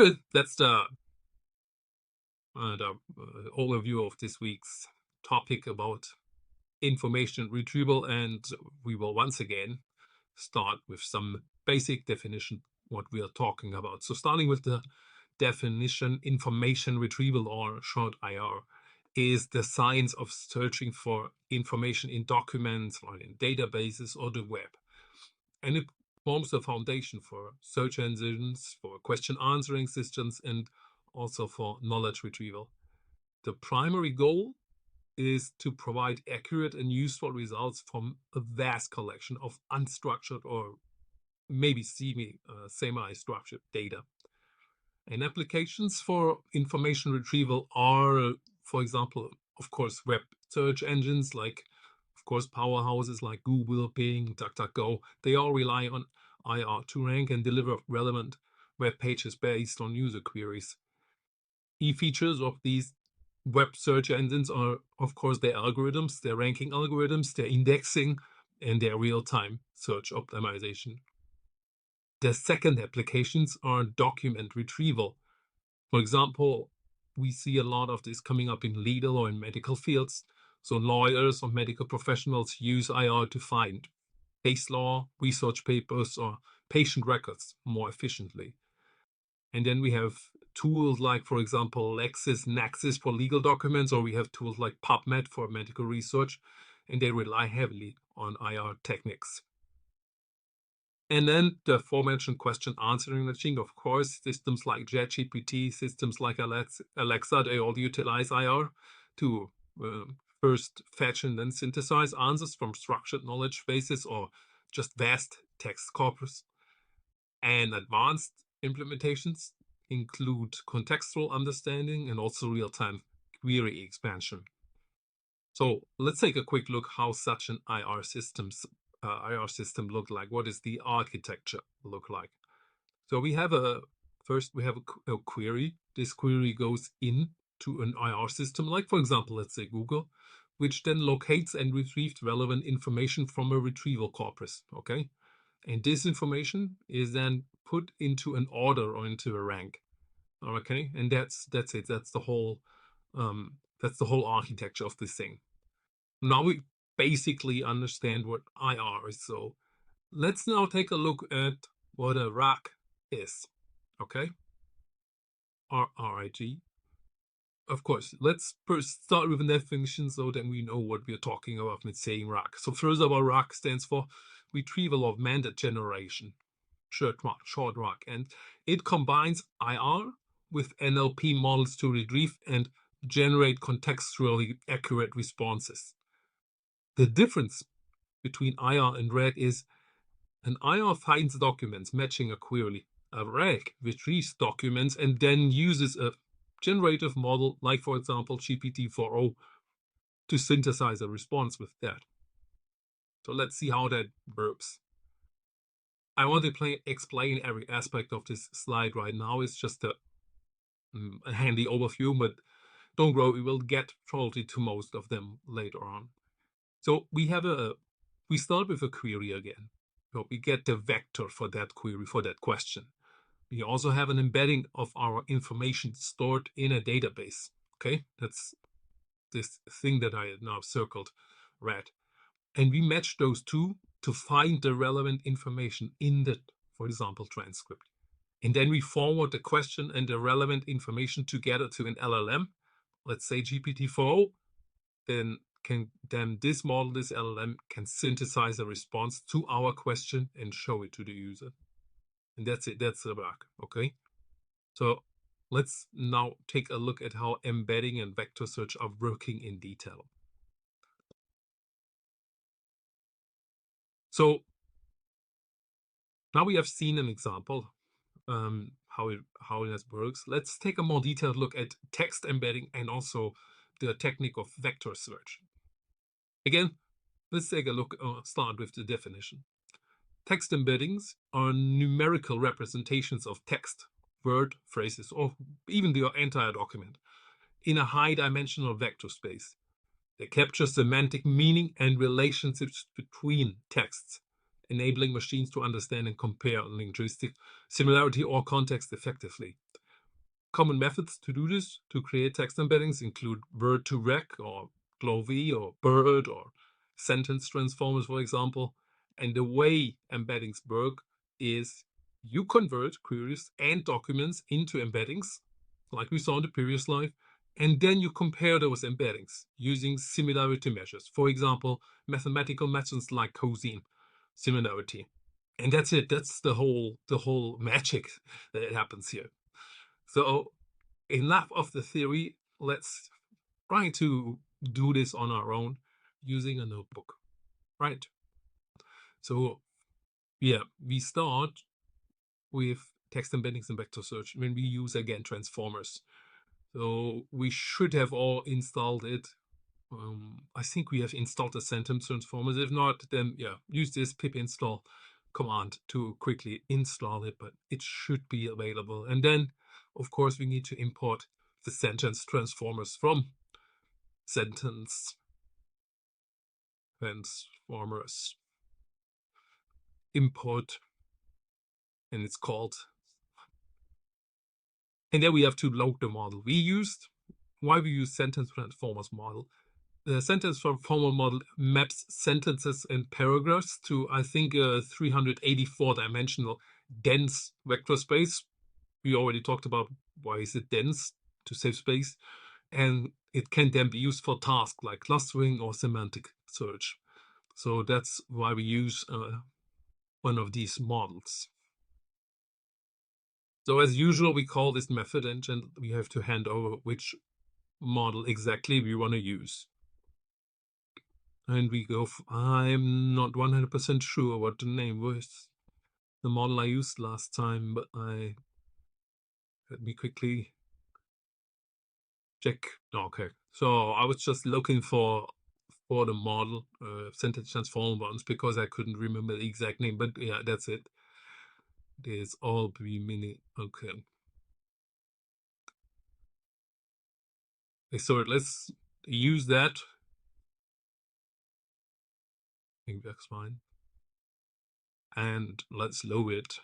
but that's the overview of this week's topic about information retrieval, and we will once again start with some basic definition what we are talking about. So starting with the definition, information retrieval, or short IR, is the science of searching for information in documents or in databases or the web. And it forms the foundation for search engines, for question answering systems, and also for knowledge retrieval. The primary goal is to provide accurate and useful results from a vast collection of unstructured or maybe semi-structured data. And applications for information retrieval are, for example, of course, web search engines like, of course, powerhouses like Google, Bing, DuckDuckGo. They all rely on IR to rank and deliver relevant web pages based on user queries. Key features of these web search engines are, of course, their algorithms, their ranking algorithms, their indexing, and their real-time search optimization. The second applications are document retrieval. For example, we see a lot of this coming up in legal or in medical fields. So lawyers or medical professionals use IR to find case law, research papers, or patient records more efficiently. And then we have tools like, for example, LexisNexis for legal documents, or we have tools like PubMed for medical research, and they rely heavily on IR techniques. And then the aforementioned question answering machine, of course, systems like ChatGPT, systems like Alexa, they all utilize IR to first fetch and then synthesize answers from structured knowledge bases or just vast text corpus. And advanced implementations include contextual understanding and also real-time query expansion. So let's take a quick look how such an IR system look like. What does the architecture look like? So we have a query. This query goes into an IR system, like for example, let's say Google, which then locates and retrieves relevant information from a retrieval corpus. Okay, and this information is then put into an order or into a rank. Okay, and that's it. That's the whole architecture of this thing. Now we basically understand what IR is. So let's now take a look at what a RAG is. Okay, RIG. Of course, let's first start with a definition so that we know what we're talking about when saying RAG. So first of all, RAG stands for Retrieval Augmented Generation, short RAG, and it combines IR with NLP models to retrieve and generate contextually accurate responses. The difference between IR and RAG is an IR finds documents matching a query. A RAG retrieves documents and then uses a generative model, like for example GPT-4o, to synthesize a response with that. So let's see how that works. I want to explain every aspect of this slide right now. It's just a handy overview, but don't worry, we will get probably to most of them later on. So we start with a query again. So we get the vector for that query, for that question. We also have an embedding of our information stored in a database. Okay, that's this thing that I have now circled red. And we match those two to find the relevant information in the, for example, transcript. And then we forward the question and the relevant information together to an LLM, let's say GPT-4o, then this model, this LLM, can synthesize a response to our question and show it to the user. And that's it, that's the RAG, okay? So let's now take a look at how embedding and vector search are working in detail. So now we have seen an example how it works. Let's take a more detailed look at text embedding and also the technique of vector search. Again, let's take a look, start with the definition. Text embeddings are numerical representations of text, word, phrases, or even the entire document in a high-dimensional vector space. They capture semantic meaning and relationships between texts, enabling machines to understand and compare linguistic similarity or context effectively. Common methods to do this, to create text embeddings, include word2vec or GloV or bird or sentence transformers, for example. And the way embeddings work is you convert queries and documents into embeddings, like we saw in the previous slide, and then you compare those embeddings using similarity measures. For example, mathematical methods like cosine similarity. And that's it. That's the whole magic that happens here. So enough of the theory. Let's try to do this on our own using a notebook, right? So yeah, we start with text embeddings and vector search when we use again transformers. So we should have all installed it. I think we have installed the sentence transformers. If not, then yeah, use this pip install command to quickly install it, but it should be available. And then, of course, we need to import the sentence transformers from sentence transformers import, and it's called. And then we have to load the model we used. Why we use sentence transformers model? The sentence transformer model maps sentences and paragraphs to, I think, a 384 dimensional dense vector space. We already talked about why is it dense, to save space. And it can then be used for tasks like clustering or semantic search. So that's why we use one of these models. So as usual, we call this method engine. We have to hand over which model exactly we want to use. And we go, I'm not 100% sure what the name was, the model I used last time, but let me quickly check. Okay, so I was just looking for the model, sentence transform ones, because I couldn't remember the exact name, but yeah, that's it. There's all be mini, okay. So let's use that. I think that's fine. And let's load it.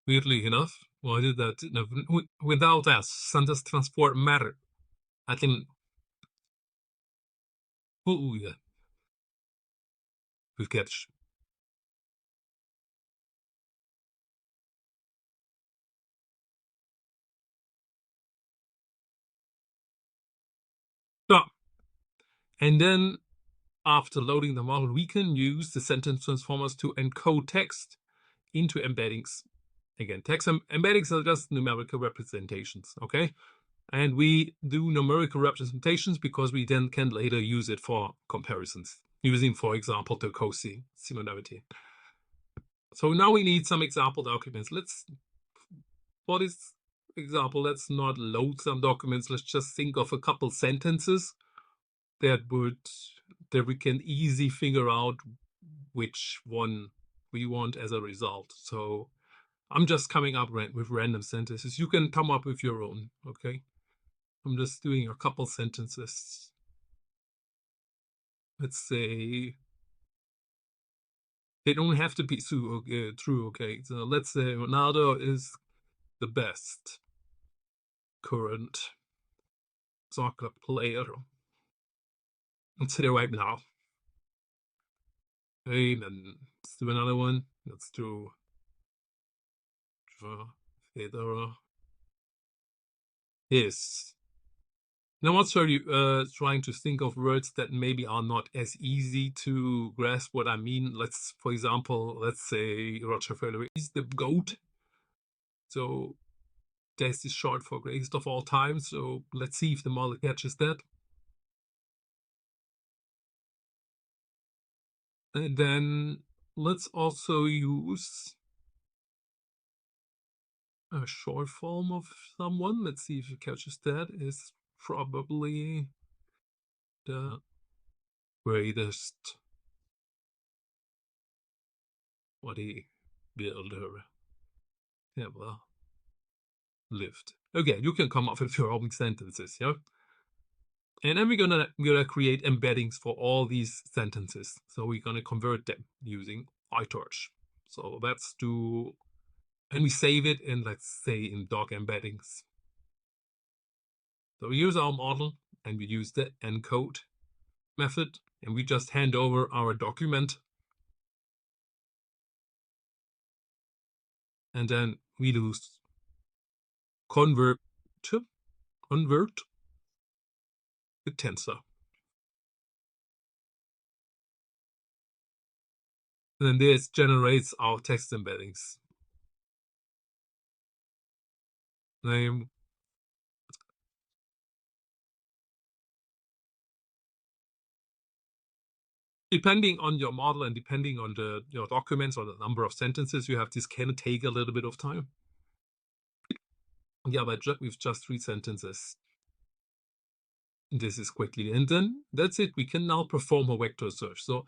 Weirdly enough, why did that? No, without us, sentence transport matter. I think. Oh yeah, we catch. So, and then after loading the model, we can use the sentence transformers to encode text into embeddings. Again, text embeddings are just numerical representations, okay? And we do numerical representations because we then can later use it for comparisons, using, for example, the cosine similarity. So now we need some example documents. For this example, let's not load some documents. Let's just think of a couple sentences that we can easily figure out which one we want as a result. So I'm just coming up with random sentences. You can come up with your own, okay? I'm just doing a couple sentences. Let's say they don't have to be true, okay? So let's say Ronaldo is the best current soccer player. Let's say right now. Okay, then let's do another one. Let's do Federer. Yes. Now, I'm also trying to think of words that maybe are not as easy to grasp what I mean. For example, let's say Roger Federer is the GOAT. So this is short for greatest of all time. So let's see if the model catches that. And then let's also use a short form of someone. Let's see if it catches that. Is probably the greatest bodybuilder ever lived. Okay, you can come up with your own sentences, yeah? And then we're gonna create embeddings for all these sentences. So we're gonna convert them using PyTorch. So let's do, and we save it in, let's say, in doc embeddings. So we use our model and we use the encode method, and we just hand over our document, and then we use convert the tensor. And then this generates our text embeddings. Name, depending on your model and depending on your documents or the number of sentences you have, this can take a little bit of time. Yeah, but with just 3 sentences, this is quickly. And then that's it. We can now perform a vector search. So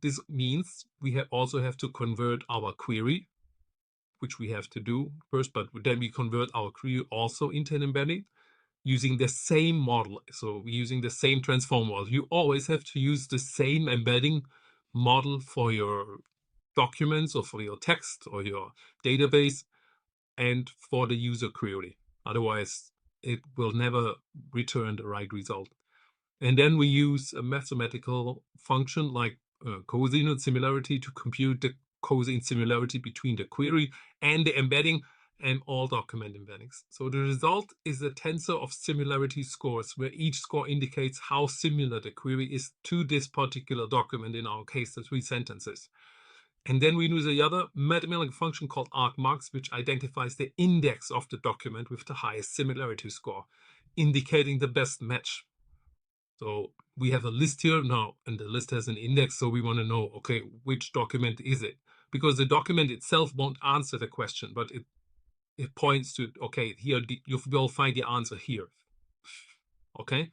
this means we also have to convert our query, which we have to do first, but then we convert our query also into an embedding using the same model. So we're using the same transform model. You always have to use the same embedding model for your documents or for your text or your database and for the user query. Otherwise, it will never return the right result. And then we use a mathematical function like cosine similarity to compute the cosine similarity between the query and the embedding and all document embeddings. So the result is a tensor of similarity scores, where each score indicates how similar the query is to this particular document, in our case, the 3 sentences. And then we use the other mathematical function called argmax, which identifies the index of the document with the highest similarity score, indicating the best match. So we have a list here now, and the list has an index. So we want to know, okay, which document is it? Because the document itself won't answer the question, but it points to, okay, here you will find the answer here. Okay.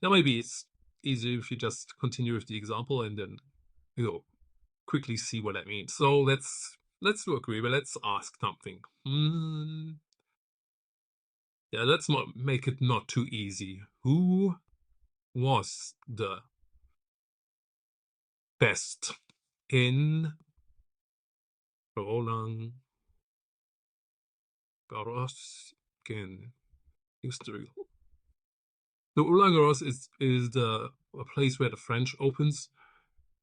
Now maybe it's easier if you just continue with the example and then quickly see what that means. So let's do a query, but let's ask something. Yeah, let's make it not too easy. Who was the best in Roland Garros history? The Roland Garros is a place where the French Opens,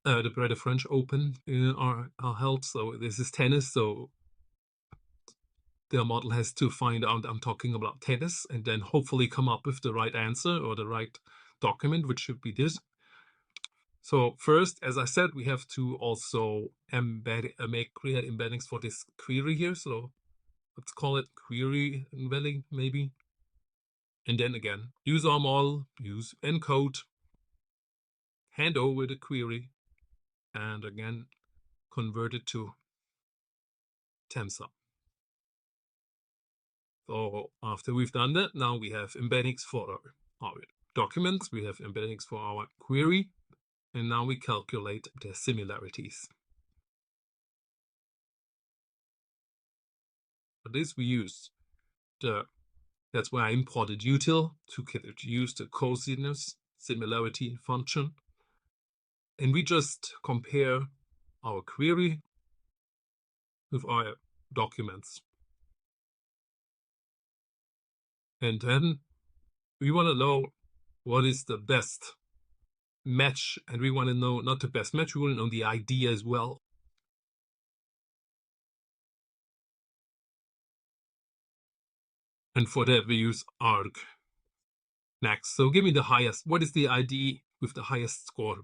where the French Open are held. So this is tennis. So the model has to find out I'm talking about tennis, and then hopefully come up with the right answer or the right document, which should be this. So first, as I said, we have to also create embeddings for this query here. So let's call it query embedding, maybe. And then again, use our model, use encode, hand over the query, and again, convert it to tensor. So after we've done that, now we have embeddings for our documents, we have embeddings for our query, and now we calculate the similarities. For this we use that's where I imported util to use the cosinus similarity function. And we just compare our query with our documents. And then we want to know what is the best match. And we want to know not the best match, we want to know the idea as well. And for that we use arg. Next, so give me the highest. What is the ID with the highest score?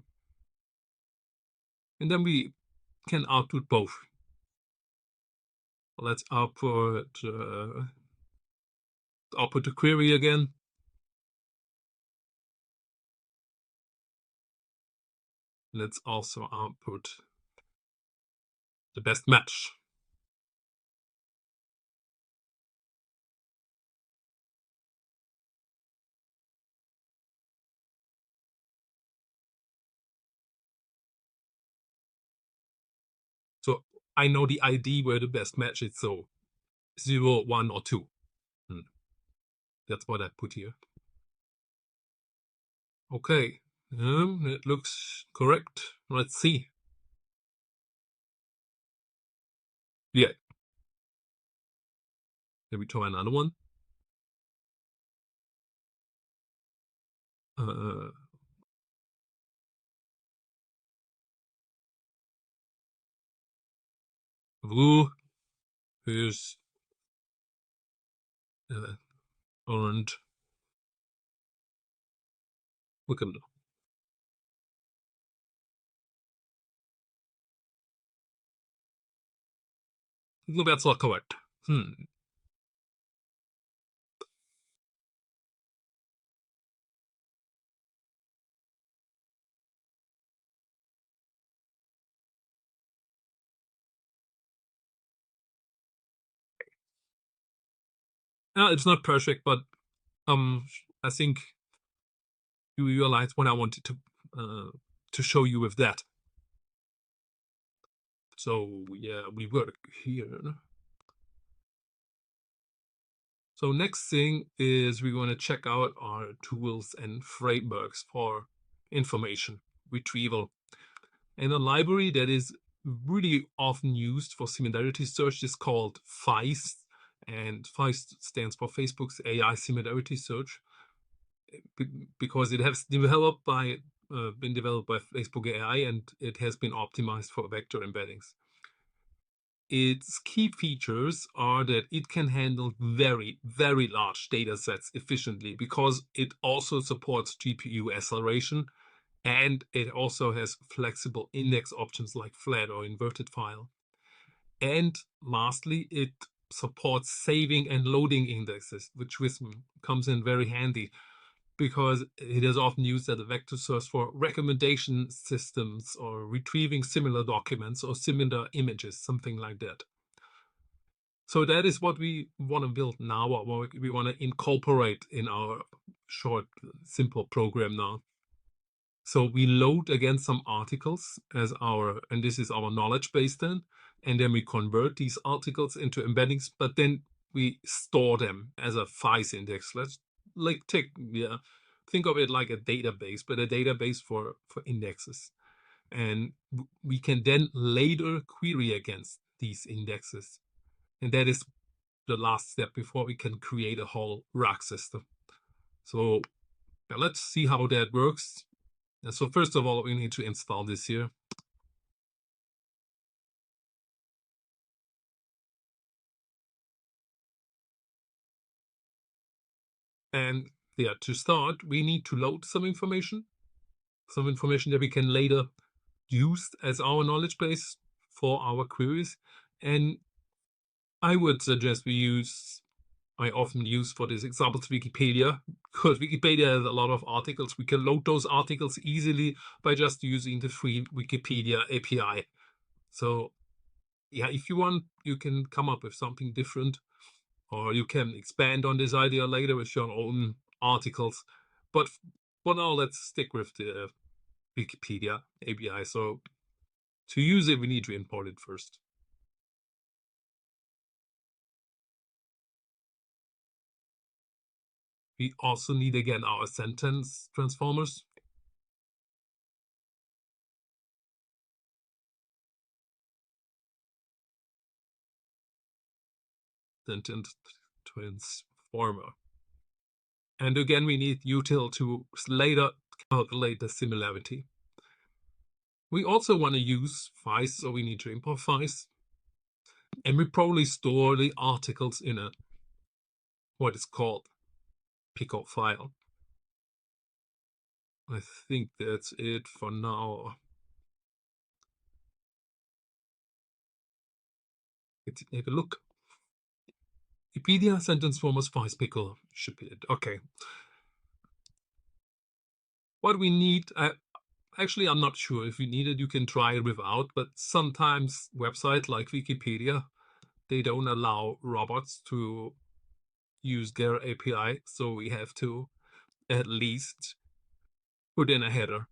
And then we can output both. Let's output the query again. Let's also output the best match. I know the ID where the best match is, so 0, 1, or 2. That's what I put here. Okay, it looks correct. Let's see. Yeah. Let me try another one. Blue is orange. Look at them. No, that's not correct. It's not perfect, but I think you realize what I wanted to show you with that. So yeah, we work here. So next thing is we're going to check out our tools and frameworks for information retrieval. And a library that is really often used for similarity search is called FAIST, and FAIST stands for Facebook's AI similarity search, because it has been developed by Facebook AI, and it has been optimized for vector embeddings. Its key features are that it can handle very, very large data sets efficiently, because it also supports GPU acceleration, and it also has flexible index options like flat or inverted file. And lastly, it supports saving and loading indexes, which comes in very handy, because it is often used as a vector source for recommendation systems or retrieving similar documents or similar images, something like that. So that is what we want to build now, or what we want to incorporate in our short, simple program now. So we load again some articles as and this is our knowledge base then, and then we convert these articles into embeddings, but then we store them as a FAIST index. Let's think of it like a database, but a database for indexes. And we can then later query against these indexes. And that is the last step before we can create a whole RAG system. So let's see how that works. And so first of all, we need to install this here. And yeah, to start, we need to load some information that we can later use as our knowledge base for our queries. And I would suggest I often use for this examples Wikipedia, because Wikipedia has a lot of articles. We can load those articles easily by just using the free Wikipedia API. So yeah, if you want, you can come up with something different, or you can expand on this idea later with your own articles. But for now, let's stick with the Wikipedia API. So to use it, we need to import it first. We also need, again, our sentence transformers. Sentence transformer. And again, we need util to later calculate the similarity. We also want to use FAIST, so we need to import FAIST. And we probably store the articles in what is called pico file. I think that's it for now. Let's take a look. Wikipedia sentence formers FAIST pickle should be it. Okay. What we need, actually, I'm not sure if you need it. You can try it without, but sometimes websites like Wikipedia, they don't allow robots to use their API, so we have to at least put in a header.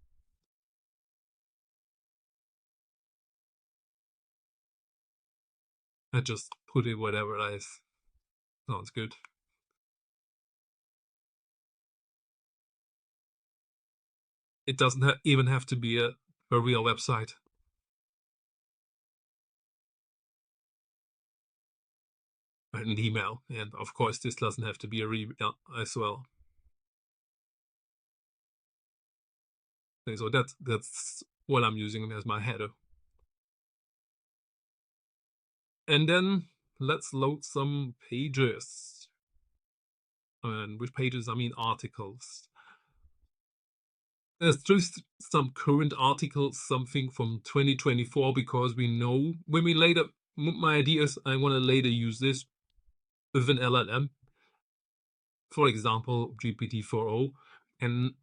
I just put in whatever I sounds good. It doesn't even have to be a real website. An email, and of course this doesn't have to be a email as well. Okay, so that's what I'm using as my header. And then let's load some pages. And with pages, I mean articles. There's just some current articles, something from 2024, because we know when we later, my idea is I want to later use this with an LLM, for example, GPT-4o. And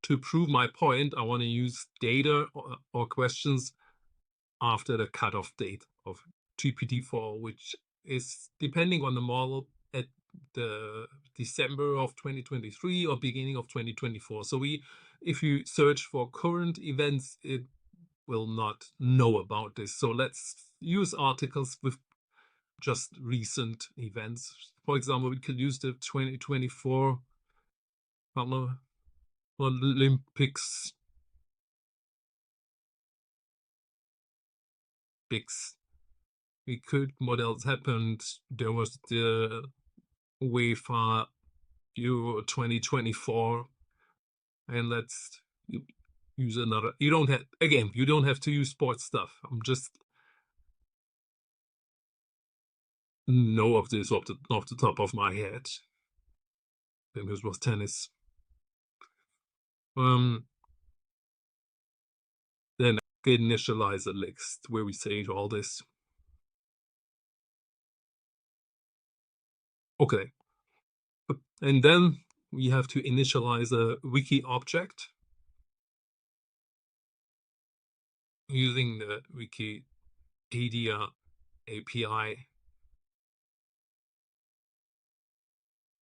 to prove my point, I want to use data or questions after the cutoff date of GPT-4, which is depending on the model at the December of 2023 or beginning of 2024. So if you search for current events, it will not know about this. So let's use articles with just recent events. For example, we could use the 2024 Olympics. We could, what else happened? There was the UEFA Euro 2024, and let's use another. You don't have to use sports stuff. I'm just know of this off the top of my head. Then this was tennis. Um, then initialize a list where we say all this. Okay, and then we have to initialize a wiki object using the Wikipedia API.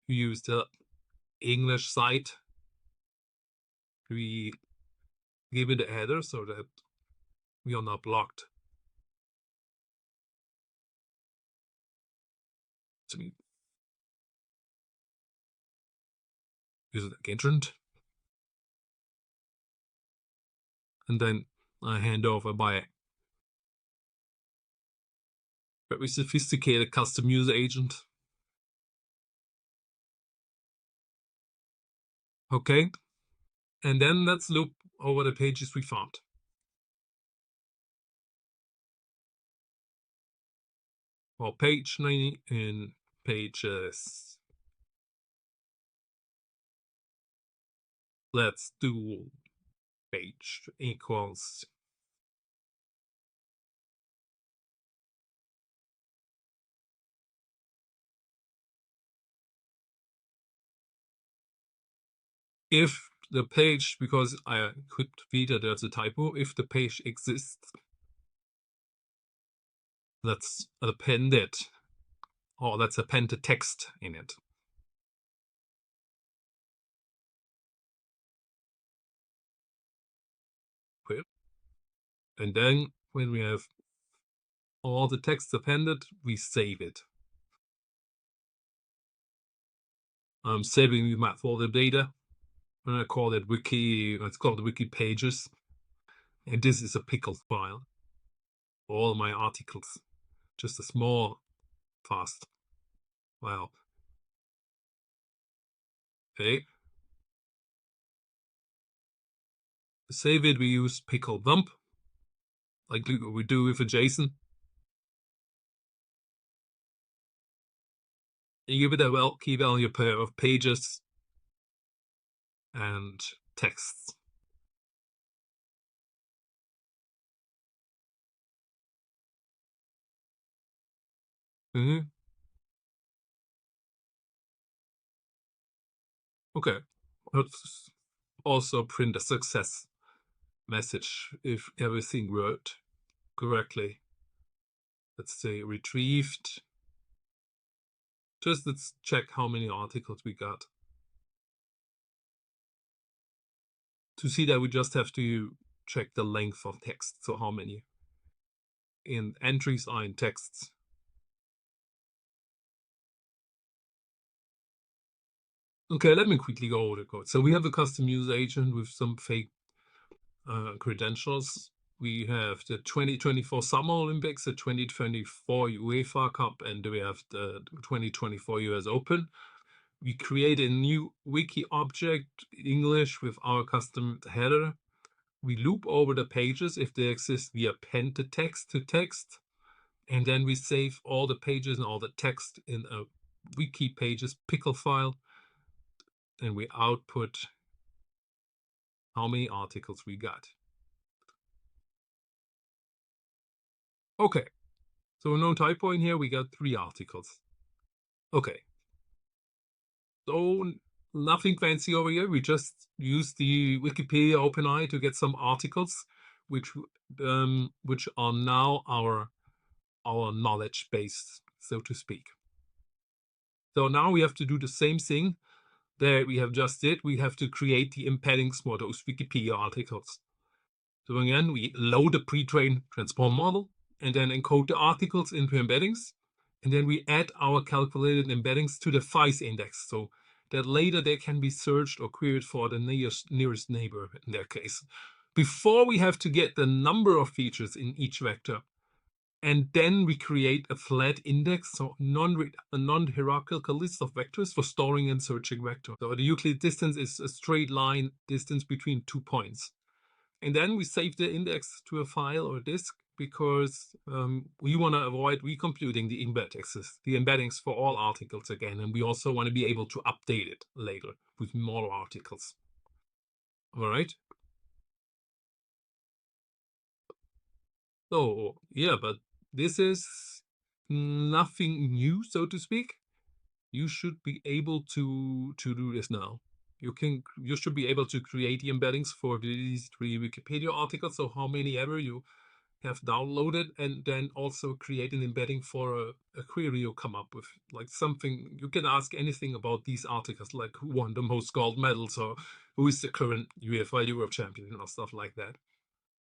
We use the English site. We give it a header so that we are not blocked. So we use it agent, and then I hand over by a very sophisticated custom user agent. Okay, and then let's loop over the pages we found. For page 90 and pages, let's do page equals if the page, because I could read that there's a typo, if the page exists, let's append it, or let's append the text in it. Okay. And then when we have all the text appended, we save it. I'm saving the map for the data, and I call it wiki. It's called wiki pages, and this is a pickle file. All my articles, just a small, fast file. Okay. To save it, we use pickle dump, like we do with a JSON. You give it a key value pair of pages and texts. Mm-hmm. Okay, let's also print a success message if everything worked correctly. Let's say retrieved. Just let's check how many articles we got. To see that, we just have to check the length of text. So how many in entries are in texts. Okay, let me quickly go over the code. So we have a custom user agent with some fake credentials. We have the 2024 Summer Olympics, the 2024 UEFA Cup, and we have the 2024 US Open. We create a new wiki object English with our custom header. We loop over the pages if they exist. We append the text to text, and then we save all the pages and all the text in a wiki pages pickle file, and we output how many articles we got. Okay, so no typo in here. We got 3 articles. Okay, so nothing fancy over here. We just use the Wikipedia OpenAI to get some articles, which are now our knowledge base, so to speak. So now we have to do the same thing that we have just did. We have to create the embeddings for those Wikipedia articles. So again, we load a pre-trained transform model and then encode the articles into embeddings. And then we add our calculated embeddings to the FICE index so that later they can be searched or queried for the nearest neighbor in their case. Before we have to get the number of features in each vector, and then we create a flat index, so a non-hierarchical list of vectors for storing and searching vector. So the Euclid distance is a straight line distance between 2 points. And then we save the index to a file or disk because we want to avoid recomputing the embeddings for all articles again. And we also want to be able to update it later with more articles. All right. So yeah, but this is nothing new, so to speak. You should be able to do this now. You should be able to create the embeddings for these 3 Wikipedia articles, so how many ever you have downloaded, and then also create an embedding for a query you come up with, like something you can ask anything about these articles, like who won the most gold medals or who is the current UEFA Europe champion or stuff like that.